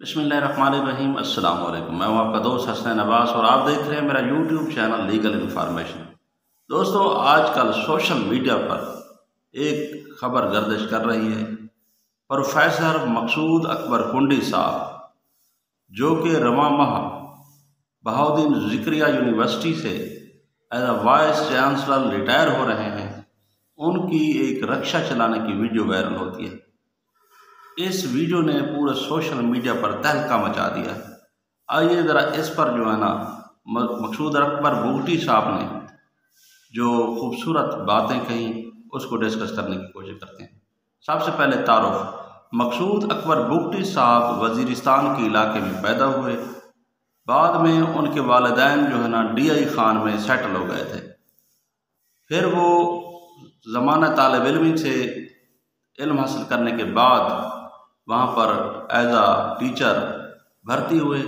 बिस्मिल्लाहिर्रहमानिर्रहीम। अस्सलाम वालेकुम। मैं हूं आपका दोस्त हसन अब्बास और आप देख रहे हैं मेरा यूट्यूब चैनल लीगल इन्फॉर्मेशन। दोस्तों, आजकल सोशल मीडिया पर एक खबर गर्दिश कर रही है। प्रोफेसर मकसूद अकबर कुंडी साहब, जो कि रवां माह बहाउद्दीन ज़िक्रिया यूनिवर्सिटी से as a vice chancellor retire हो रहे हैं, उनकी एक रक्षा चलाने की वीडियो वायरल होती है। इस वीडियो ने पूरे सोशल मीडिया पर तहलका मचा दिया। आइए ज़रा इस पर जो है ना मकसूद अकबर बुगटी साहब ने जो खूबसूरत बातें कही उसको डिस्कस करने की कोशिश करते हैं। सबसे पहले तारुफ, मकसूद अकबर बुगटी साहब वज़ीरिस्तान के इलाके में पैदा हुए। बाद में उनके वालिदैन जो है ना DI खान में सेटल हो गए थे। फिर वो ज़माना तालिब इल्मी से इल्म हासिल करने के बाद वहाँ पर एज आ टीचर भर्ती हुए।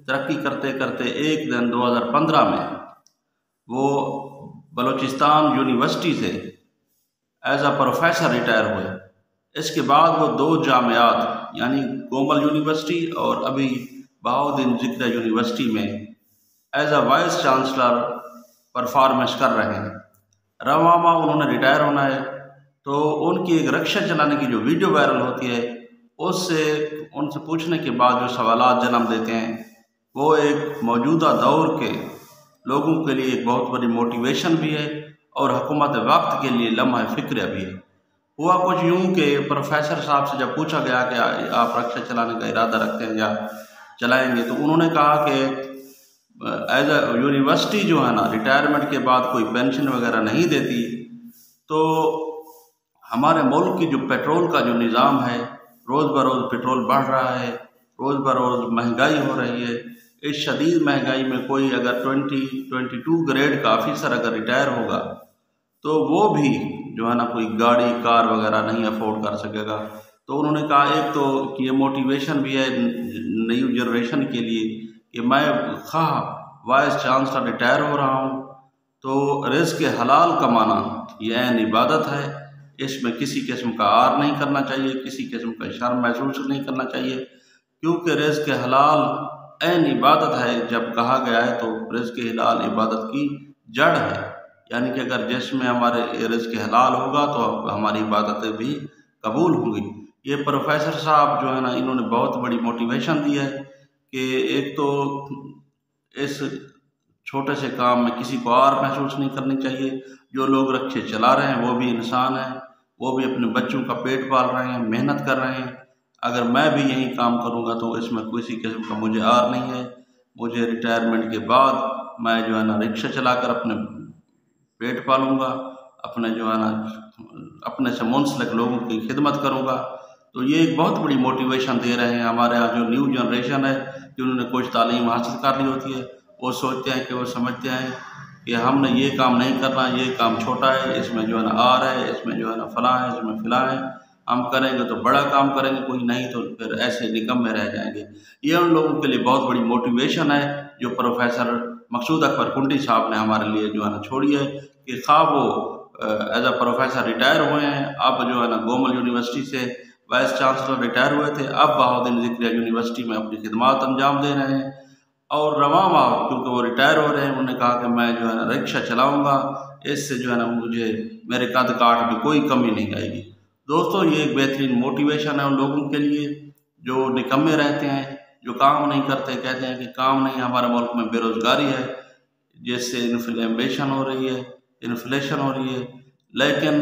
तरक्की करते करते एक दिन 2015 में वो बलूचिस्तान यूनिवर्सिटी से एज आ प्रोफेसर रिटायर हुए। इसके बाद वो 2 जामियात यानी कोमल यूनिवर्सिटी और अभी बहाउद्दीन ज़िक्रिया यूनिवर्सिटी में एज आ वाइस चांसलर परफॉर्मेंस कर रहे हैं। रवां माह उन्होंने रिटायर होना है, तो उनकी एक रक्षा चलाने की जो वीडियो वायरल होती है उससे उनसे पूछने के बाद जो सवालात जन्म देते हैं वो एक मौजूदा दौर के लोगों के लिए एक बहुत बड़ी मोटिवेशन भी है और हुकूमत वक्त के लिए लम्हा फ़िक्र भी है। हुआ कुछ यूँ कि प्रोफेसर साहब से जब पूछा गया कि आप रक्षा चलाने का इरादा रखते हैं या चलाएंगे, तो उन्होंने कहा कि एज अ यूनिवर्सिटी जो है ना रिटायरमेंट के बाद कोई पेंशन वगैरह नहीं देती, तो हमारे मुल्क की जो पेट्रोल का जो निज़ाम है, रोज़ बरोज़ पेट्रोल बढ़ रहा है, रोज़ बरोज़ महंगाई हो रही है। इस शदीद महंगाई में कोई अगर 22 ग्रेड का ऑफिसर अगर रिटायर होगा तो वो भी जो है ना कोई गाड़ी कार वगैरह नहीं अफोर्ड कर सकेगा। तो उन्होंने कहा एक तो कि ये मोटिवेशन भी है नई जनरेशन के लिए कि मैं वाइस चांसलर रिटायर हो रहा हूँ, तो रिज़्क़ हलाल कमाना ये ऐन इबादत है। इसमें किसी किस्म का आर नहीं करना चाहिए, किसी किस्म का शर्म महसूस नहीं करना चाहिए, क्योंकि रिज़्क़ हलाल ऐन इबादत है। जब कहा गया है तो रिज़्क़ हलाल इबादत की जड़ है, यानी कि अगर जिसमें हमारे रिज़्क़ हलाल होगा तो हमारी इबादतें भी कबूल होंगी। ये प्रोफेसर साहब जो है ना, इन्होंने बहुत बड़ी मोटिवेशन दी है कि एक तो इस छोटे से काम में किसी को आर महसूस नहीं करनी चाहिए। जो लोग रक्षे चला रहे हैं वो भी इंसान हैं, वो भी अपने बच्चों का पेट पाल रहे हैं, मेहनत कर रहे हैं। अगर मैं भी यही काम करूँगा तो इसमें किसी किस्म का मुझे आर नहीं है। मुझे रिटायरमेंट के बाद मैं जो है ना रिक्शा चलाकर अपने पेट पालूँगा, अपने जो है ना अपने से मुंसलिक लोगों की खिदमत करूँगा। तो ये एक बहुत बड़ी मोटिवेशन दे रहे हैं। हमारे यहाँ जो न्यू जनरेशन है, जिन्होंने कुछ तालीम हासिल कर ली होती है, वो सोचते हैं कि वो समझते हैं कि हमने ये काम नहीं करना, ये काम छोटा है, इसमें जो है ना आर है, इसमें जो है ना फलां है, इसमें फिलां है, हम करेंगे तो बड़ा काम करेंगे, कोई नहीं तो फिर ऐसे निकम्मे रह जाएंगे। ये उन लोगों के लिए बहुत बड़ी मोटिवेशन है जो प्रोफेसर मकसूद अकबर कुंडी साहब ने हमारे लिए जो है ना छोड़ी है कि खा वो एज अ प्रोफेसर रिटायर हुए हैं, अब जो है ना कोमल यूनिवर्सिटी से वाइस चांसलर रिटायर हुए थे, अब बहाउद्दीन ज़िक्रिया यूनिवर्सिटी में अपनी खिदमत अंजाम दे रहे हैं। और रवां माह क्योंकि वो रिटायर हो रहे हैं, उन्होंने कहा कि मैं जो है ना रिक्शा चलाऊँगा, इससे जो है ना मुझे मेरे कद काठ में कोई कमी नहीं आएगी। दोस्तों, ये एक बेहतरीन मोटिवेशन है उन लोगों के लिए जो निकम्मे रहते हैं, जो काम नहीं करते, कहते हैं कि काम नहीं, हमारे मुल्क में बेरोज़गारी है, जिससे इन्फ्लेशन हो रही है, इन्फ्लेशन हो रही है। लेकिन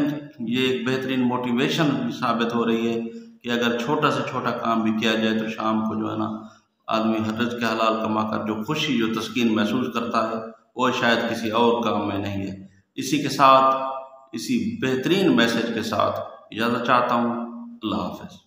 ये एक बेहतरीन मोटिवेशन साबित हो रही है कि अगर छोटा से छोटा काम भी किया जाए तो शाम को जो है ना आदमी रिज़्क़ हलाल कमा कर जो खुशी जो तस्कीन महसूस करता है वो शायद किसी और काम में नहीं है। इसी के साथ, इसी बेहतरीन मैसेज के साथ इजाज़त चाहता हूँ। अल्लाह हाफ़िज़।